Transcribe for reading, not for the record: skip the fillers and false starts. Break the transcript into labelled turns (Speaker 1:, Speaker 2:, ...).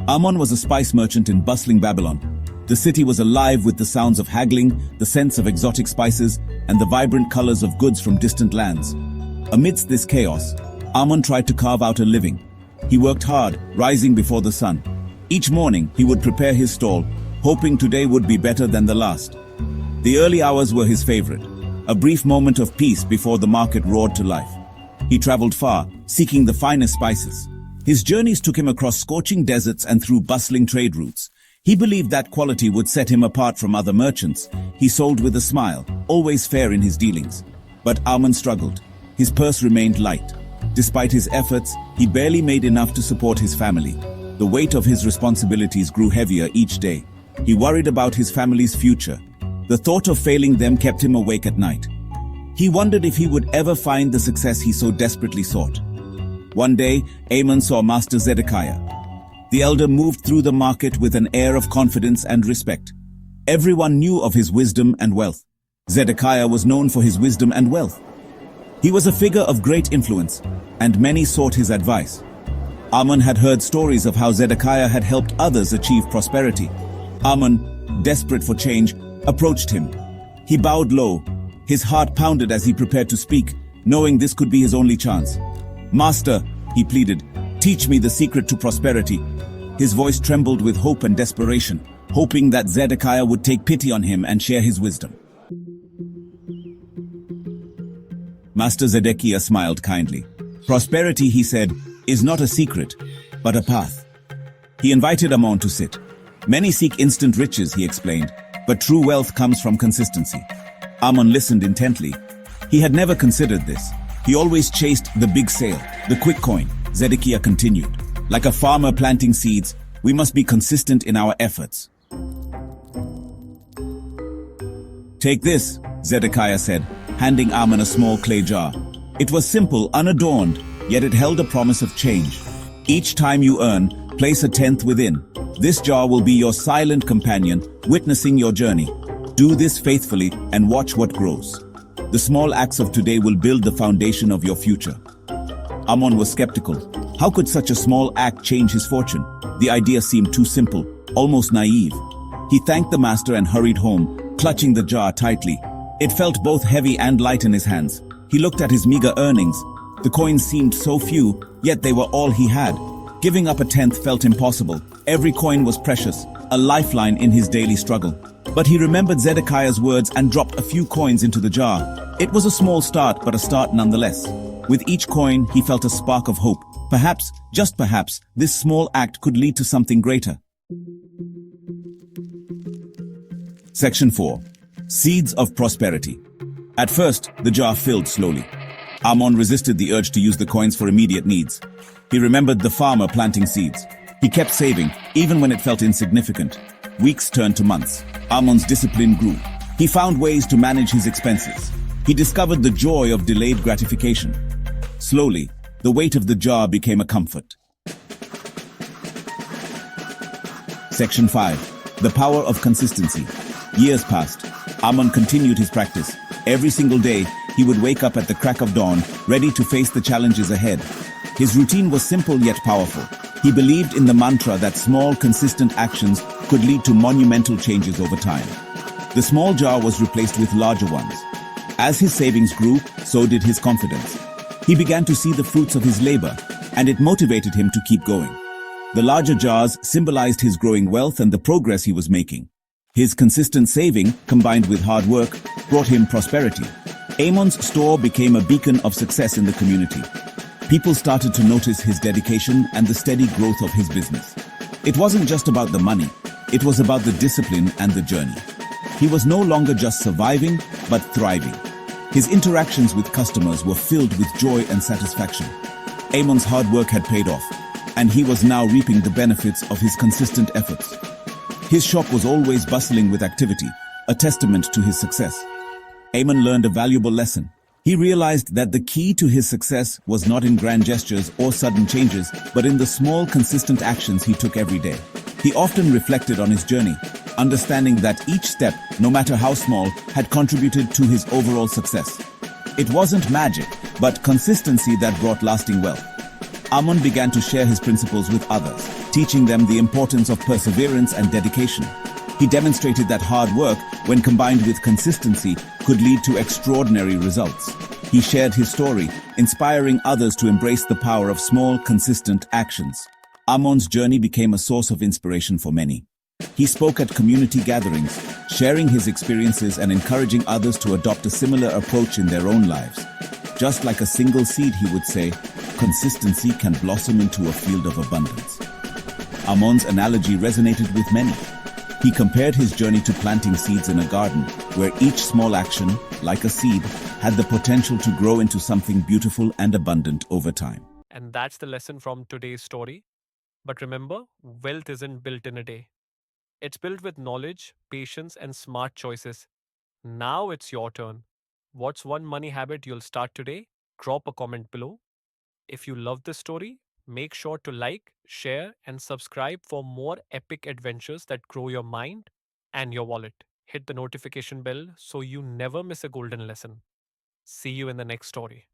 Speaker 1: Amon was a spice merchant in bustling Babylon. The city was alive with the sounds of haggling, the scents of exotic spices, and the vibrant colors of goods from distant lands. Amidst this chaos, Amon tried to carve out a living. He worked hard, rising before the sun. Each morning, he would prepare his stall, hoping today would be better than the last. The early hours were his favorite, a brief moment of peace before the market roared to life. He traveled far, seeking the finest spices. His journeys took him across scorching deserts and through bustling trade routes. He believed that quality would set him apart from other merchants. He sold with a smile, always fair in his dealings. But Amon struggled. His purse remained light. Despite his efforts, he barely made enough to support his family. The weight of his responsibilities grew heavier each day. He worried about his family's future. The thought of failing them kept him awake at night. He wondered if he would ever find the success he so desperately sought. One day, Amon saw Master Zedekiah. The elder moved through the market with an air of confidence and respect. Everyone knew of his wisdom and wealth. Zedekiah was known for his wisdom and wealth. He was a figure of great influence, and many sought his advice. Amon had heard stories of how Zedekiah had helped others achieve prosperity. Amon, desperate for change, approached him. He bowed low. His heart pounded as he prepared to speak, knowing this could be his only chance. "Master," he pleaded, "teach me the secret to prosperity." His voice trembled with hope and desperation, hoping that Zedekiah would take pity on him and share his wisdom. Master Zedekiah smiled kindly. "Prosperity," he said, "is not a secret, but a path." He invited Amon to sit. "Many seek instant riches," he explained, "but true wealth comes from consistency." Amon listened intently. He had never considered this. He always chased the big sale, the quick coin. Zedekiah continued, "Like a farmer planting seeds, we must be consistent in our efforts." "Take this," Zedekiah said, handing Amon a small clay jar. It was simple, unadorned, yet it held a promise of change. "Each time you earn, place a tenth within. This jar will be your silent companion, witnessing your journey. Do this faithfully and watch what grows. The small acts of today will build the foundation of your future." Amon was skeptical. How could such a small act change his fortune? The idea seemed too simple, almost naive. He thanked the master and hurried home, clutching the jar tightly. It felt both heavy and light in his hands. He looked at his meager earnings. The coins seemed so few, yet they were all he had. Giving up a tenth felt impossible. Every coin was precious, a lifeline in his daily struggle. But he remembered Zedekiah's words and dropped a few coins into the jar. It was a small start, but a start nonetheless. With each coin, he felt a spark of hope. Perhaps, just perhaps, this small act could lead to something greater. Section 4. Seeds of Prosperity. At first, the jar filled slowly. Amon resisted the urge to use the coins for immediate needs. He remembered the farmer planting seeds. He kept saving, even when it felt insignificant. Weeks turned to months. Amon's discipline grew. He found ways to manage his expenses. He discovered the joy of delayed gratification. Slowly, the weight of the jar became a comfort. Section 5. The Power of Consistency. Years passed. Amon continued his practice. Every single day, he would wake up at the crack of dawn, ready to face the challenges ahead. His routine was simple yet powerful. He believed in the mantra that small, consistent actions could lead to monumental changes over time. The small jar was replaced with larger ones. As his savings grew, so did his confidence. He began to see the fruits of his labor, and it motivated him to keep going. The larger jars symbolized his growing wealth and the progress he was making. His consistent saving, combined with hard work, brought him prosperity. Amon's store became a beacon of success in the community. People started to notice his dedication and the steady growth of his business. It wasn't just about the money, it was about the discipline and the journey. He was no longer just surviving, but thriving. His interactions with customers were filled with joy and satisfaction. Amon's hard work had paid off, and he was now reaping the benefits of his consistent efforts. His shop was always bustling with activity, a testament to his success. Amon learned a valuable lesson. He realized that the key to his success was not in grand gestures or sudden changes, but in the small, consistent actions he took every day. He often reflected on his journey, understanding that each step, no matter how small, had contributed to his overall success. It wasn't magic, but consistency that brought lasting wealth. Amon began to share his principles with others, teaching them the importance of perseverance and dedication. He demonstrated that hard work, when combined with consistency, could lead to extraordinary results. He shared his story, inspiring others to embrace the power of small, consistent actions. Amon's journey became a source of inspiration for many. He spoke at community gatherings, sharing his experiences and encouraging others to adopt a similar approach in their own lives. Just like a single seed, he would say, consistency can blossom into a field of abundance. Amon's analogy resonated with many. He compared his journey to planting seeds in a garden, where each small action, like a seed, had the potential to grow into something beautiful and abundant over time.
Speaker 2: And that's the lesson from today's story. But remember, wealth isn't built in a day. It's built with knowledge, patience, and smart choices. Now it's your turn. What's one money habit you'll start today? Drop a comment below. If you love this story, make sure to like, share, and subscribe for more epic adventures that grow your mind and your wallet. Hit the notification bell so you never miss a golden lesson. See you in the next story.